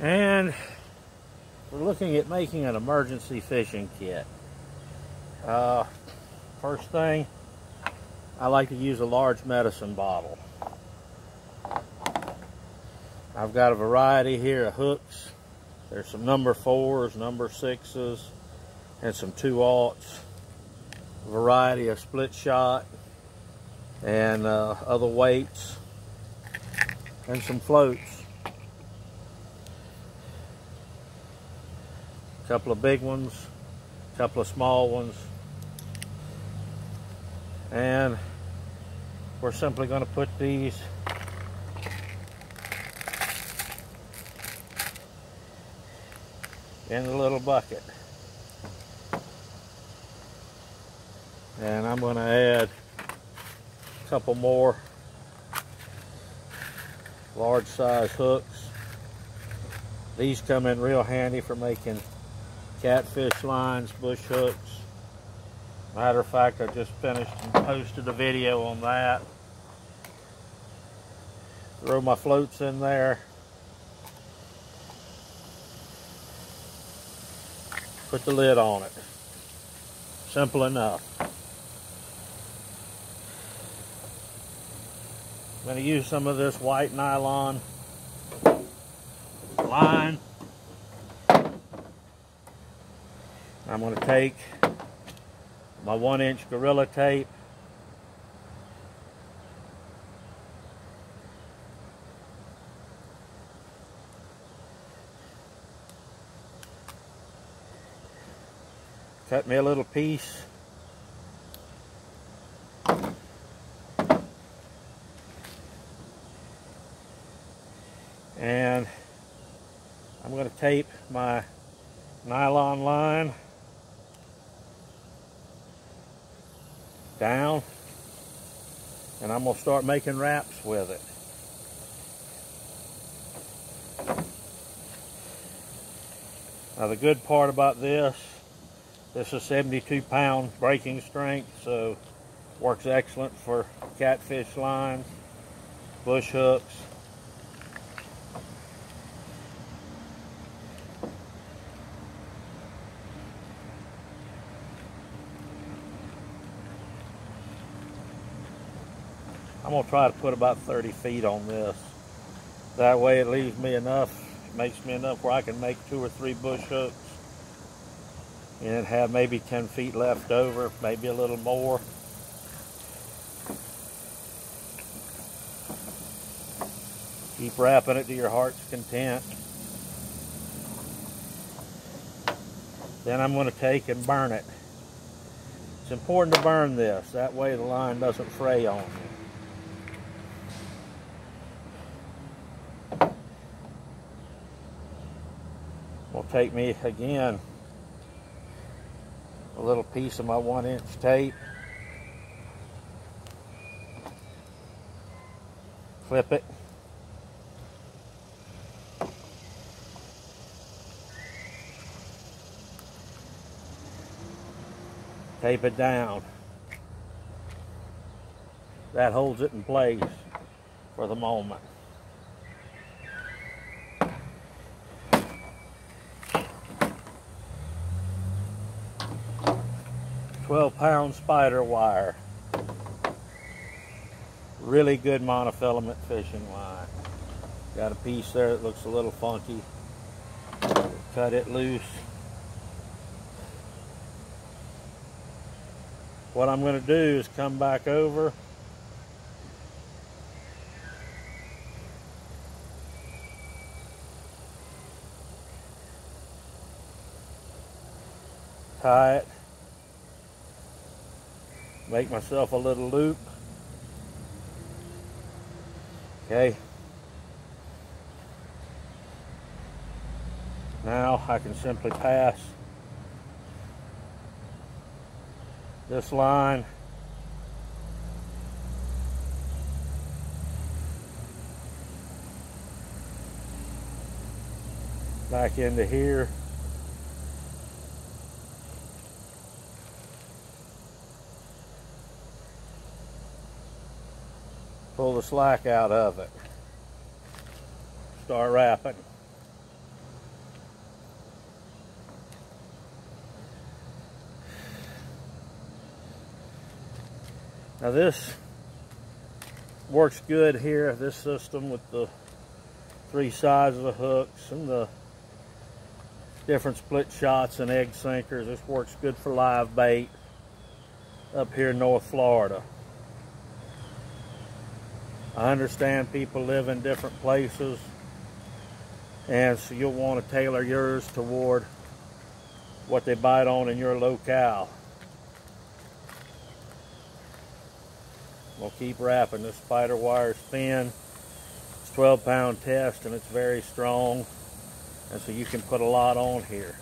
And we're looking at making an emergency fishing kit. First thing, I like to use a large medicine bottle. I've got a variety here of hooks. There's some number 4s, number 6s, and some 2/0. A variety of split shot and other weights, and some floats. A couple of big ones, a couple of small ones, and we're simply going to put these in the little bucket. And I'm going to add a couple more large size hooks. These come in real handy for making catfish lines, bush hooks. Matter of fact, I just finished and posted a video on that. Throw my floats in there. Put the lid on it. Simple enough. I'm going to use some of this white nylon line. I'm going to take my 1-inch Gorilla Tape. Cut me a little piece. And I'm going to tape my nylon line down, and I'm going to start making wraps with it. Now the good part about this is 72-pound breaking strength, so works excellent for catfish lines, bush hooks. I'm going to try to put about 30 feet on this. That way it leaves me enough, makes me enough where I can make 2 or 3 bush hooks and have maybe 10 feet left over, maybe a little more. Keep wrapping it to your heart's content. Then I'm going to take and burn it. It's important to burn this, that way the line doesn't fray on you. Will take me again a little piece of my 1-inch tape, clip it, tape it down. That holds it in place for the moment. 12-pound spider wire. Really good monofilament fishing line. Got a piece there that looks a little funky. Cut it loose. What I'm going to do is come back over, tie it, make myself a little loop. Okay. Now I can simply pass this line back into here. Pull the slack out of it. Start wrapping. Now this works good here, this system with the 3 sides of the hooks and the different split shots and egg sinkers. This works good for live bait up here in North Florida. I understand people live in different places, and so you'll want to tailor yours toward what they bite on in your locale. We'll keep wrapping. This spider wire is thin. It's 12-pound test and it's very strong, and so you can put a lot on here.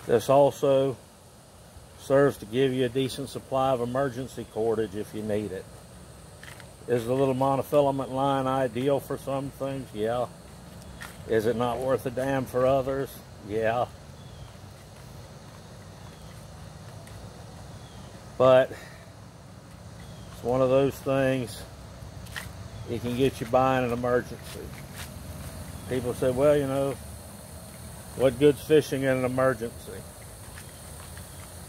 This also serves to give you a decent supply of emergency cordage if you need it. Is the little monofilament line ideal for some things? Yeah. Is it not worth a damn for others? Yeah. But it's one of those things, it can get you by in an emergency. People say, well, you know, what good's fishing in an emergency?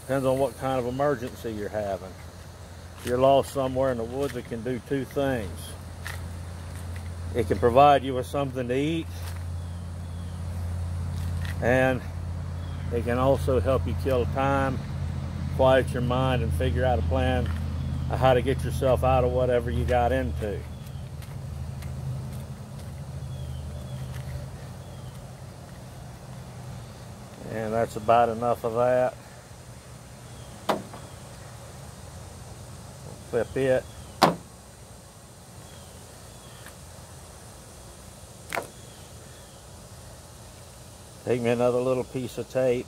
Depends on what kind of emergency you're having. If you're lost somewhere in the woods, it can do 2 things. It can provide you with something to eat, and it can also help you kill time, quiet your mind, and figure out a plan of how to get yourself out of whatever you got into. And that's about enough of that. Flip it. Take me another little piece of tape.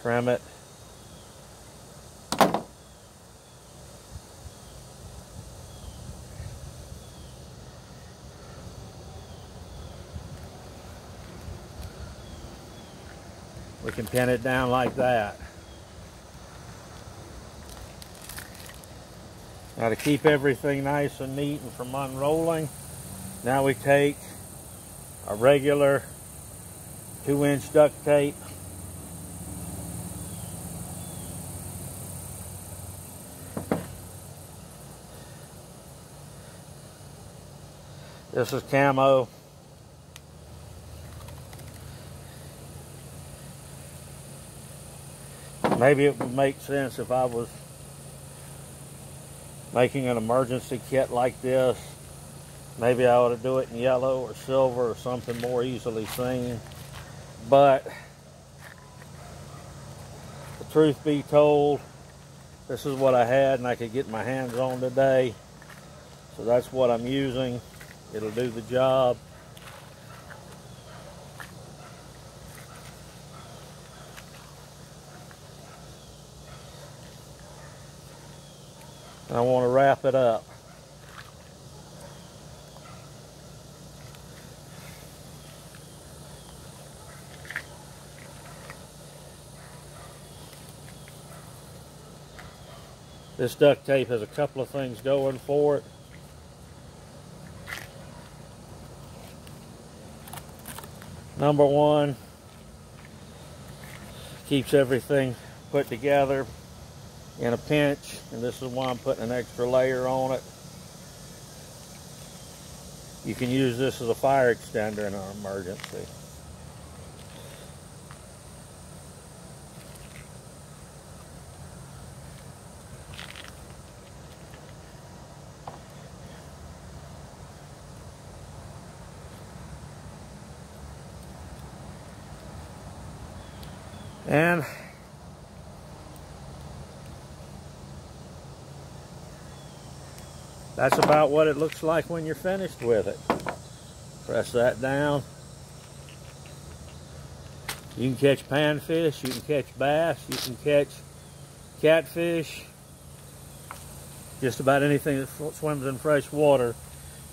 Trim it. We can pin it down like that. Now, to keep everything nice and neat and from unrolling, now we take a regular 2-inch duct tape. This is camo. Maybe it would make sense if I was making an emergency kit like this. Maybe I ought to do it in yellow or silver or something more easily seen. But the truth be told, this is what I had and I could get my hands on today. So that's what I'm using. It'll do the job. I want to wrap it up. This duct tape has a couple of things going for it. Number one, keeps everything put together in a pinch, and this is why I'm putting an extra layer on it. You can use this as a fire extender in an emergency. And that's about what it looks like when you're finished with it. Press that down. You can catch panfish, you can catch bass, you can catch catfish, just about anything that swims in fresh water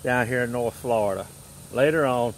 down here in North Florida. Later on,